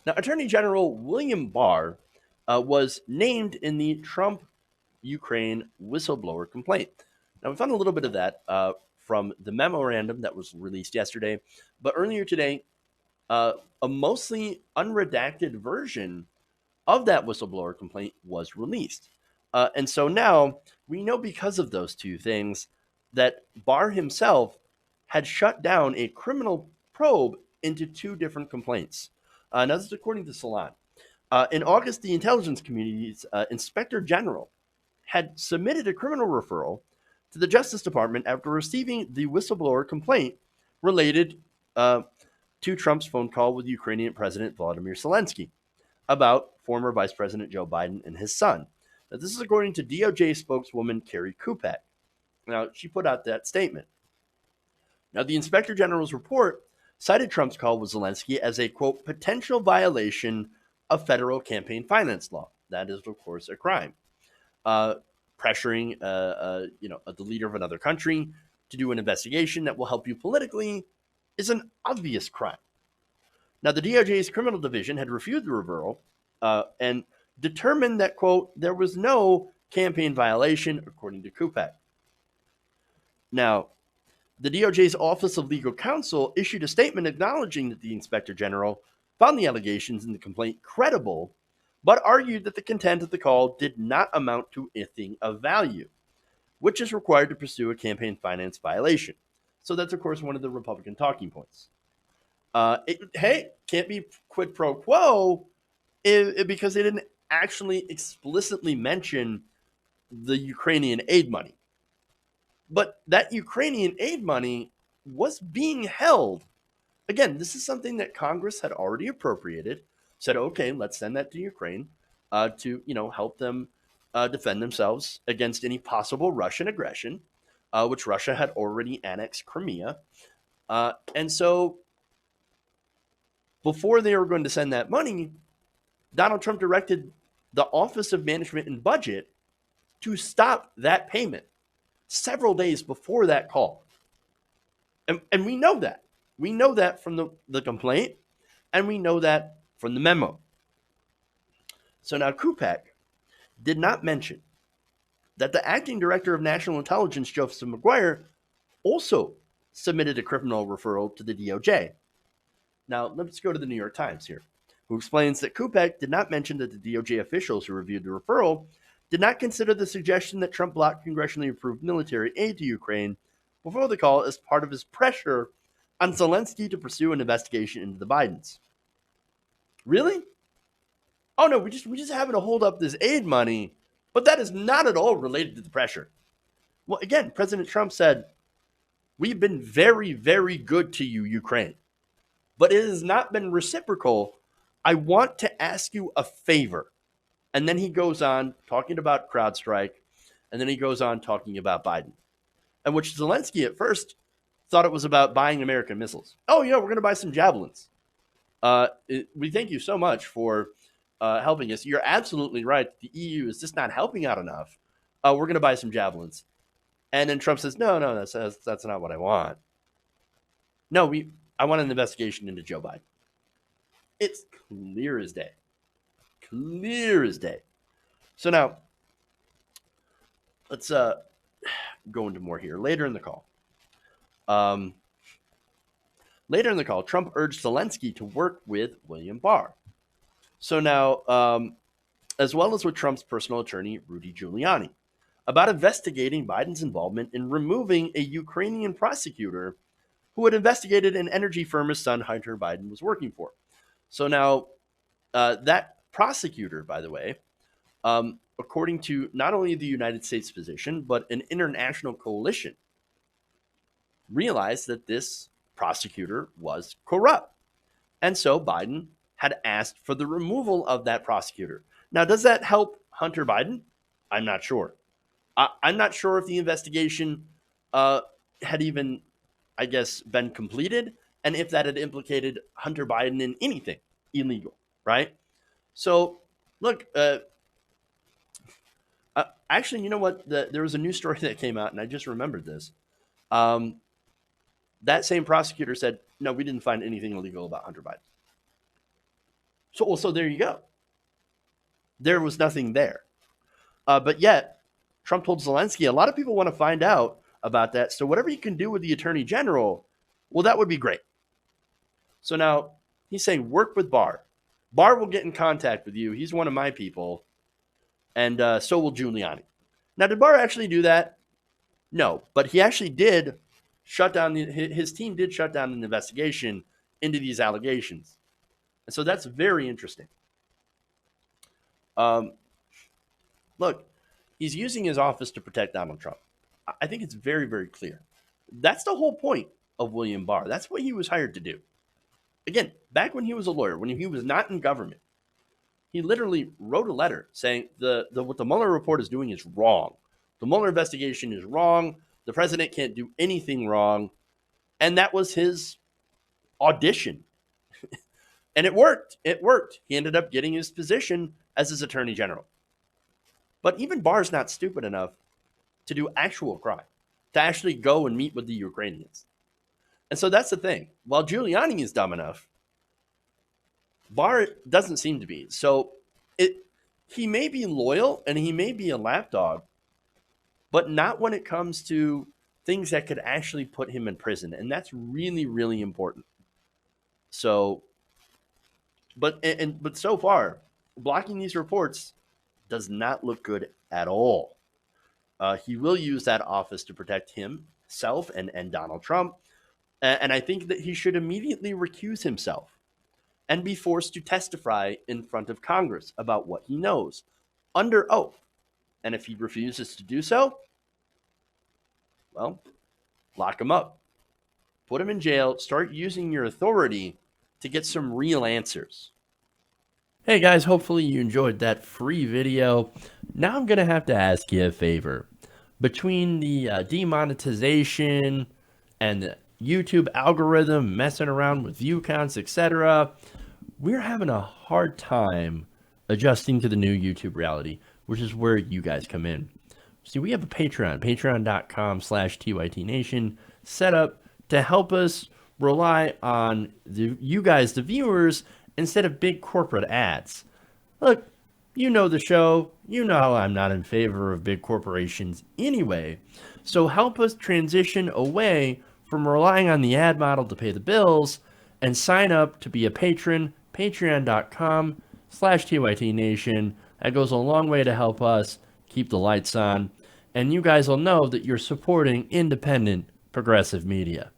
Now, Attorney General William Barr was named in the Trump Ukraine whistleblower complaint. Now, we found a little bit of that from the memorandum that was released yesterday, but earlier today, uh, a mostly unredacted version of that whistleblower complaint was released. And so now we know, because of those two things, that Barr himself had shut down a criminal probe into two different complaints. Now, this is according to Salon. In August, the intelligence community's inspector general had submitted a criminal referral to the Justice Department after receiving the whistleblower complaint related to Trump's phone call with Ukrainian President Volodymyr Zelensky about former Vice President Joe Biden and his son. Now, this is according to DOJ spokeswoman Carrie Kupek. Now, she put out that statement. Now, the Inspector General's report cited Trump's call with Zelensky as a, quote, potential violation of federal campaign finance law. That is, of course, a crime. Pressuring the leader of another country to do an investigation that will help you politically is an obvious crime. Now, the DOJ's criminal division had reviewed the referral and determined that, quote, there was no campaign violation, according to Kupek. Now, the DOJ's Office of Legal Counsel issued a statement acknowledging that the Inspector General found the allegations in the complaint credible, but argued that the content of the call did not amount to anything of value, which is required to pursue a campaign finance violation. So that's, of course, one of the Republican talking points. Can't be quid pro quo because they didn't actually explicitly mention the Ukrainian aid money. But that Ukrainian aid money was being held. Again, this is something that Congress had already appropriated, said, okay, let's send that to Ukraine to help them defend themselves against any possible Russian aggression, which Russia had already annexed Crimea. And so before they were going to send that money, Donald Trump directed the Office of Management and Budget to stop that payment several days before that call. And we know that. We know that from the complaint, and we know that from the memo. So now Kupek did not mention that the acting director of national intelligence, Joseph McGuire, also submitted a criminal referral to the DOJ. Now, let's go to the New York Times here, who explains that Kupek did not mention that the DOJ officials who reviewed the referral did not consider the suggestion that Trump blocked congressionally approved military aid to Ukraine before the call as part of his pressure on Zelensky to pursue an investigation into the Bidens. Really? Oh no, we just happen to hold up this aid money, but that is not at all related to the pressure. Well, again, President Trump said, we've been very, very good to you, Ukraine, but it has not been reciprocal. I want to ask you a favor. And then he goes on talking about CrowdStrike, and then he goes on talking about Biden, and which Zelensky at first thought it was about buying American missiles. Oh, yeah, we're going to buy some javelins. We thank you so much for helping us. You're absolutely right. The EU is just not helping out enough. We're going to buy some javelins. And then Trump says, no, that's not what I want. No, I want an investigation into Joe Biden. It's clear as day. Clear as day. So now, let's go into more here. Later in the call, Trump urged Zelensky to work with William Barr. So now, as well as with Trump's personal attorney, Rudy Giuliani, about investigating Biden's involvement in removing a Ukrainian prosecutor who had investigated an energy firm his son Hunter Biden was working for. So now, that prosecutor, by the way, according to not only the United States position, but an international coalition, realized that this prosecutor was corrupt. And so Biden had asked for the removal of that prosecutor. Now, does that help Hunter Biden? I'm not sure. I'm not sure if the investigation had even, I guess, been completed, and if that had implicated Hunter Biden in anything illegal, right? So, look, actually, you know what? There was a news story that came out, and I just remembered this. That same prosecutor said, no, we didn't find anything illegal about Hunter Biden. So there you go. There was nothing there. But yet, Trump told Zelensky, a lot of people want to find out about that. So whatever you can do with the attorney general, well, that would be great. So now he's saying, work with Barr. Barr will get in contact with you. He's one of my people. And so will Giuliani. Now, did Barr actually do that? No, but he actually did shut down, his team did shut down an investigation into these allegations. And so that's very interesting. Look, he's using his office to protect Donald Trump. I think it's very, very clear. That's the whole point of William Barr. That's what he was hired to do. Again, back when he was a lawyer, when he was not in government, he literally wrote a letter saying what the Mueller report is doing is wrong. The Mueller investigation is wrong. The president can't do anything wrong. And that was his audition. And it worked. It worked. He ended up getting his position as his attorney general. But even Barr's not stupid enough to do actual crime, to actually go and meet with the Ukrainians. And so that's the thing. While Giuliani is dumb enough, Barr doesn't seem to be. So he may be loyal and he may be a lapdog, but not when it comes to things that could actually put him in prison. And that's really, really important. So, but so far, blocking these reports does not look good at all. He will use that office to protect himself and Donald Trump. And I think that he should immediately recuse himself and be forced to testify in front of Congress about what he knows under oath. And if he refuses to do so, well, lock him up, put him in jail, start using your authority to get some real answers. Hey guys, hopefully you enjoyed that free video. Now I'm going to have to ask you a favor. Between the demonetization and the YouTube algorithm messing around with view counts, etc., we're having a hard time adjusting to the new YouTube reality, which is where you guys come in. See, we have a Patreon, patreon.com/TYTNation, set up to help us rely on you guys, the viewers, instead of big corporate ads. Look, you know the show. You know how I'm not in favor of big corporations anyway. So help us transition away from relying on the ad model to pay the bills and sign up to be a patron, patreon.com/TYTNation. That goes a long way to help us keep the lights on. And you guys will know that you're supporting independent, progressive media.